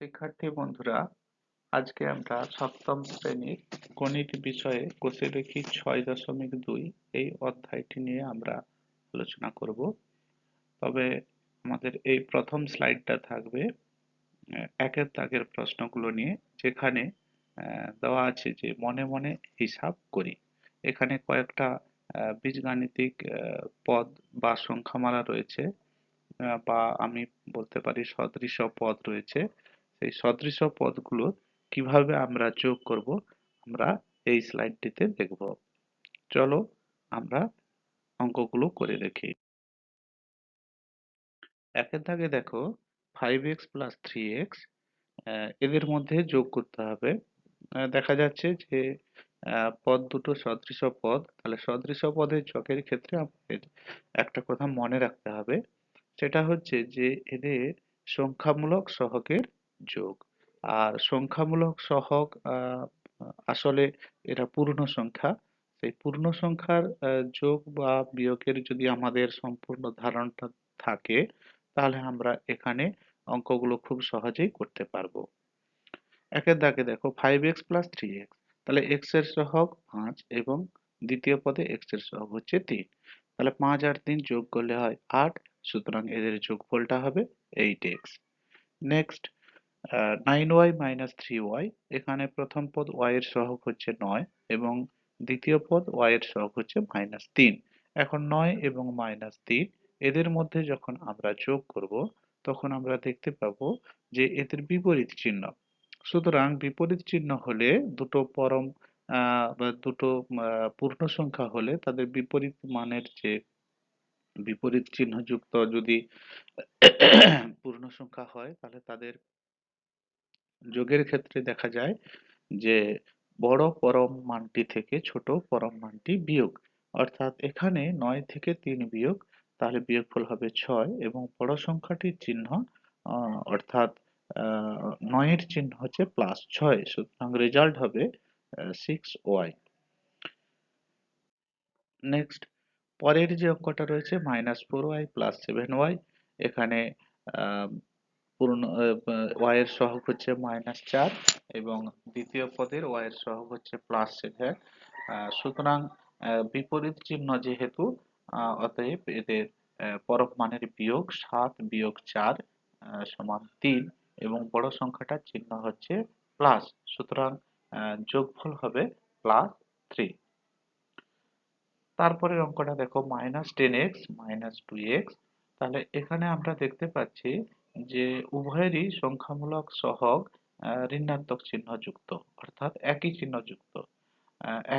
শিক্ষার্থী বন্ধুরা, আজকে আমরা সপ্তম শ্রেণীর গণিত বিষয়ে কোষে দেখি 6.2 এই অধ্যায়টি নিয়ে আমরা আলোচনা করব। তবে আমাদের এই প্রথম স্লাইডটা থাকবে একের দাগের প্রশ্নগুলো নিয়ে, যেখানে দেওয়া আছে যে মনে মনে হিসাব করি। এখানে কয়েকটা বীজগাণিতিক পদ বা সংখ্যামালা রয়েছে, বা আমি বলতে পারি সদৃশ পদ রয়েছে। সেই সদৃশ পদগুলো কিভাবে আমরা যোগ করব আমরা এই স্লাইডটিতে দেখব। চলো আমরা অঙ্কগুলো করে দেখি। একের দাগে দেখো 5x + 3x, এদের মধ্যে যোগ করতে হবে। দেখা যাচ্ছে যে পদ দুটো সদৃশ পদ, তাহলে সদৃশ পদের যোগের ক্ষেত্রে আমাদের একটা কথা মনে রাখতে হবে, সেটা হচ্ছে যে এদের সংখ্যামূলক সহগের যোগ। আর সংখ্যামূলক সহগ আসলে এরা পূর্ণ সংখ্যা। সেই পূর্ণ সংখ্যার যোগ বা বিয়োগের যদি আমাদের সম্পূর্ণ ধারণাটা থাকে, তাহলে আমরা এখানে অঙ্কগুলো খুব সহজেই করতে পারবো। একের দাগে দেখো 5x + 3x, তাহলে x এর সহগ 5 এবং দ্বিতীয় পদে x এর সহগ হচ্ছে 3। তাহলে 5 আর 3 যোগ করলে হয় 8, সুতরাং এদের যোগফলটা হবে 8x। নেক্সট 9y - 3y, এখানে প্রথম পদ y এর সহগ হচ্ছে 9 এবং দ্বিতীয় পদ y এর সহগ হচ্ছে -3। এখন 9 এবং -3 এদের মধ্যে যখন আমরা যোগ করব, তখন আমরা দেখতে পাবো যে এদের বিপরীত চিহ্ন। সুতরাং বিপরীত চিহ্ন হলে দুটো পরম বা দুটো পূর্ণ সংখ্যা হলে তাদের বিপরীত মানের যে বিপরীত চিহ্নযুক্ত যদি পূর্ণ সংখ্যা হয়, তাহলে তাদের যোগের ক্ষেত্রে দেখা যায় যে বড় পরম মানটি থেকে ছোট পরম মানটি বিয়োগ। অর্থাৎ এখানে 9 থেকে 3 বিয়োগ, তাহলে বিয়োগফল হবে 6 এবং বড় সংখ্যাটির চিহ্ন অর্থাৎ 9 এর চিহ্ন হচ্ছে +6, সুতরাং রেজাল্ট হবে 6y। নেক্সট পরের যে অঙ্কটা রয়েছে -4y + 7y, এখানে আহ, পূর্ণ y এর সহগ হচ্ছে -4 এবং দ্বিতীয় পদের y এর সহগ হচ্ছে +7। সুতরাং বিপরীত চিহ্ন যেহেতু, অতএব এদের পরম মানের বিয়োগ 7 - 4 = 3 এবং বড় সংখ্যাটার চিহ্ন হচ্ছে প্লাস, সুতরাং যোগফল হবে +3। তারপরের অঙ্কটা দেখো -10x - 2x, তাহলে এখানে আমরা দেখতে পাচ্ছি যে উভয়েরই সংখ্যামূলক সহগ ঋণাত্মক চিহ্ন যুক্ত, অর্থাৎ একই চিহ্ন যুক্ত।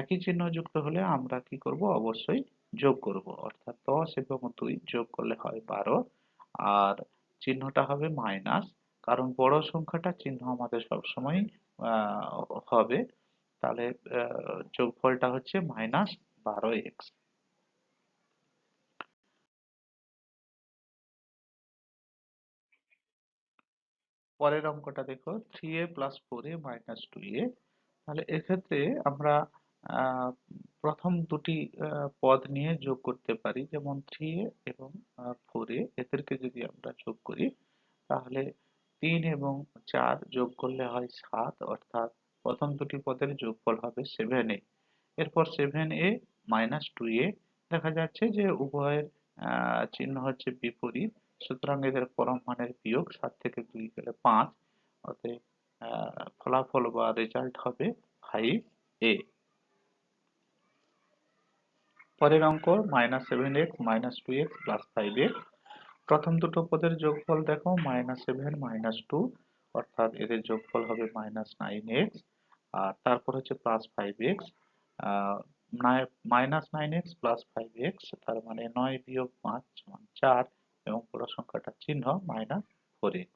একই চিহ্ন যুক্ত হলে আমরা কি করব, অবশ্যই যোগ করব, অর্থাৎ 10 এবং 2 যোগ করলে হয় 12, আর চিহ্নটা হবে মাইনাস, কারণ বড় সংখ্যাটা চিহ্ন আমাদের সবসময় হবে। তাহলে যোগফলটা হচ্ছে -12x। পরের অঙ্কটা দেখো 3a + 4a - 2a, তাহলে এক্ষেত্রে আমরা আহ, প্রথম দুটি পদ নিয়ে যোগ করতে পারি, যেমন 3a এবং 4a, এদেরকে যদি আমরা যোগ করি তাহলে 3 এবং 4 যোগ করলে হয় 7, অর্থাৎ প্রথম দুটি পদের যোগফল হবে 7a। এরপর 7a - 2a, দেখা যাচ্ছে যে উভয়ের চিহ্ন হচ্ছে বিপরীত, সুতরাং এদের পরম মানের বিয়োগ, 7 থেকে 2 গেলে 5, অতএব ফলাফল বা রেজাল্ট হবে 5a। পরের অঙ্ক -7x - 2x + 5x, প্রথম দুটো পদের যোগফল দেখো -7 - 2, অর্থাৎ এদের যোগফল হবে -9x, আর তারপর হচ্ছে +5x, -9x + 5x, তার মানে 9 - 5 = 4 এবং বড় সংখ্যাটার চিহ্ন -4x।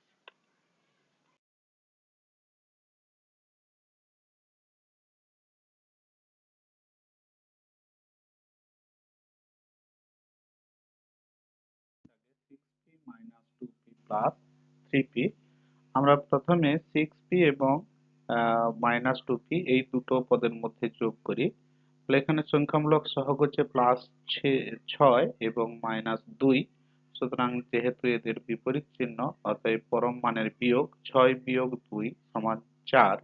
-2p + 3p, আমরা প্রথমে 6p এবং -2p এই দুটো পদের মধ্যে যোগ করি। তাহলে এখানে সংখ্যামূলক সহগ হচ্ছে +6 এবং -2, সুতরাং যেহেতু এদের বিপরীত চিহ্ন, অতএব পরম মানের বিয়োগ 6 বিয়োগ 2 সমান 4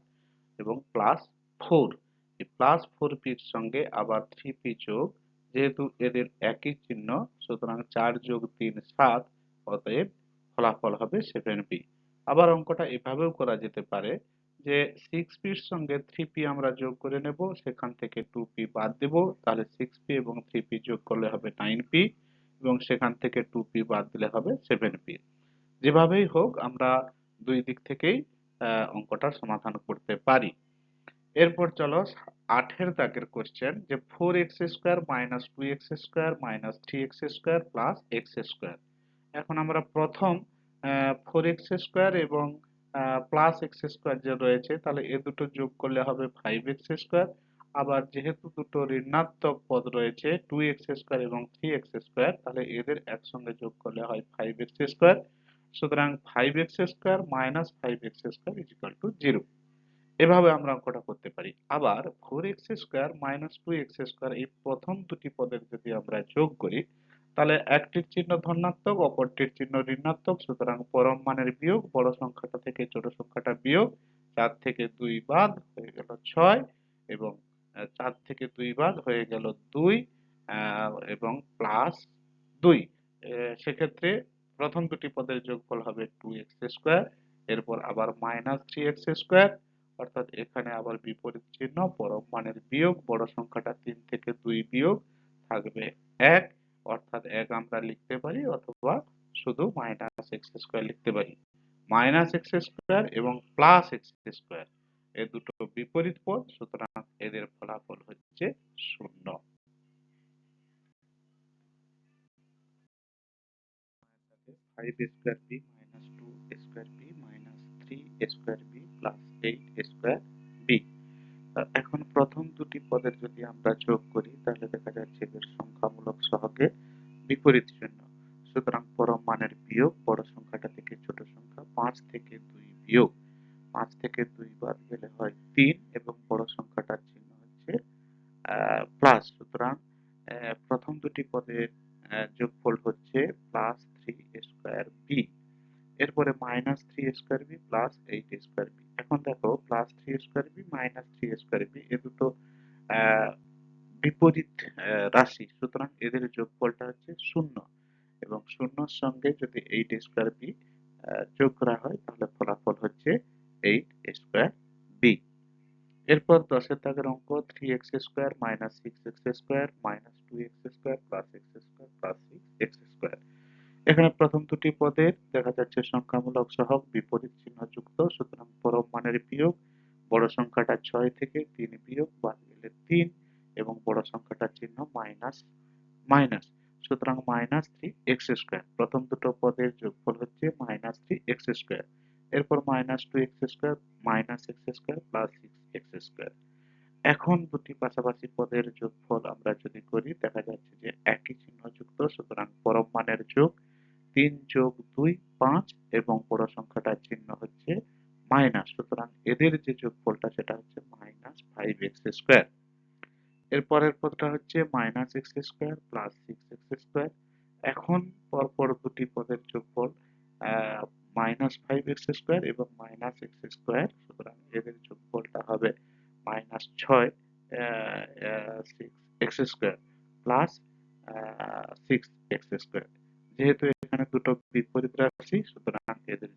এবং প্লাস 4। এই প্লাস 4p র সঙ্গে আবার 3p যোগ, যেহেতু এদের একই চিহ্ন, সুতরাং 4 যোগ 3 7, অতএব ফলাফল হবে 7p। আবার অঙ্কটা এভাবেও করা যেতে পারে যে 6p র সঙ্গে 3p আমরা যোগ করে নেব, সেখান থেকে 2p বাদ দেব, তাহলে 6p এবং 3p যোগ করলে হবে 9p এবং সেখান থেকে 2p বাদ দিলে হবে 7p। যেভাবেই হোক আমরা দুই দিক থেকেই অঙ্কটার সমাধান করতে পারি। এরপর চলো 8 দাগের কোশ্চেন, যে 4x² minus 2x² minus 3x² plus x²। এখন আমরা প্রথম 4x² এবং প্লাস x² যে রয়েছে, তাহলে এ দুটো যোগ করলে হবে 5x²। আবার যেহেতু দুটো ঋণাত্মক পদ রয়েছে 2x² এবং 3x², তাহলে এদের একসঙ্গে যোগ করলে হয় 5x²। সুতরাং 5x² minus 5x² equal to 0। এভাবে আমরা অঙ্কটা করতে পারি। আবার 4x² মাইনাস 2x² এই প্রথম দুটি পদের যদি আমরা যোগ করি, তাহলে একটির চিহ্ন ধনাত্মক, অপরটির চিহ্ন ঋণাত্মক, সুতরাং পরম মানের বিয়োগ, বড় সংখ্যাটা থেকে ছোট সংখ্যাটা বিয়োগ, 4 থেকে 2 বাদ হয়ে গেল 6 এবং 4 থেকে 2 বাদ হয়ে গেল 2 এবং প্লাস 2। সেক্ষেত্রে প্রথম দুটি পদের যোগফল হবে 2x², এরপর আবার মাইনাস 3x², অর্থাৎ এখানে আবার বিপরীত চিহ্ন, পরম মানের বিয়োগ, বড় সংখ্যাটা 3 থেকে 2 বিয়োগ থাকবে 1, অর্থাৎ 1 আমরা লিখতে পারি, অথবা শুধু মাইনাস x² লিখতে পারি। মাইনাস x² এবং প্লাস x², এই দুটো বিপরীত পদ, সুতরাং এদের ফলাফল হচ্ছে 0। 5a² b minus 2a² b minus 3a² b plus 8a² b। এখন প্রথম দুটি পদের যদি আমরা যোগ করি, তাহলে দেখা যাচ্ছে এদের সংখ্যামূলক সহগের বিপরীত চিহ্ন, সুতরাং পরম মানের বিয়োগ, বড় সংখ্যাটা থেকে ছোট সংখ্যা, 5 থেকে 2 বিয়োগ, 5 থেকে 2 বাদ গেলে হয় 3 এবং বড় সংখ্যাটার চিহ্ন হচ্ছে প্লাস, সুতরাং প্রথম দুটি পদের যোগফল হচ্ছে প্লাস 3a²b। এরপরে মাইনাস 3a²b প্লাস 8a²b। এখন দেখো প্লাস 3a²b মাইনাস 3a²b এ দুটো বিপরীত রাশি, সুতরাং এদের যোগফলটা হচ্ছে 0 এবং 0-র সঙ্গে যদি 8a²b যোগ করা হয়, তাহলে ফলাফল হচ্ছে 8a²b। এরপর 10 দাগের অঙ্ক, 3x² minus 6x² minus 2x² plus x² plus 6x²। এখানে প্রথম দুটি পদের দেখা যাচ্ছে সংখ্যামূলক সহগ বিপরীত চিহ্ন যুক্ত, সুতরাং পরম মানের বিয়োগ, বড় সংখ্যাটা 6 থেকে 3 বিয়োগ বাদ গেলে 3 এবং বড় সংখ্যাটার চিহ্ন মাইনাস মাইনাস, সুতরাং মাইনাস 3x²। প্রথম দুটো পদের যোগফল হচ্ছে মাইনাস 3x²। এরপর minus 2x² minus x² plus 6x²। এখন দুটি পাশাপাশি পদের যোগফল আমরা যদি করি, দেখা যাচ্ছে যে একই চিহ্ন যুক্ত, সুতরাং পরম মানের যোগ 3 যোগ 2 5 এবং বড় সংখ্যাটার চিহ্ন হচ্ছে মাইনাস, সুতরাং এদের যে যোগফলটা সেটা হচ্ছে মাইনাস 5x²। এর পরের পদটা হচ্ছে মাইনাস x² প্লাস 6x²। এখন পরপর দুটি পদের যোগফল মাইনাস 5x² এবং মাইনাস x², সুতরাং এদের যোগফলটা হবে মাইনাস 6 6x² প্লাস 6x²। যেহেতু এখানে দুটো বিপরীত রাশি, সুতরাং এদের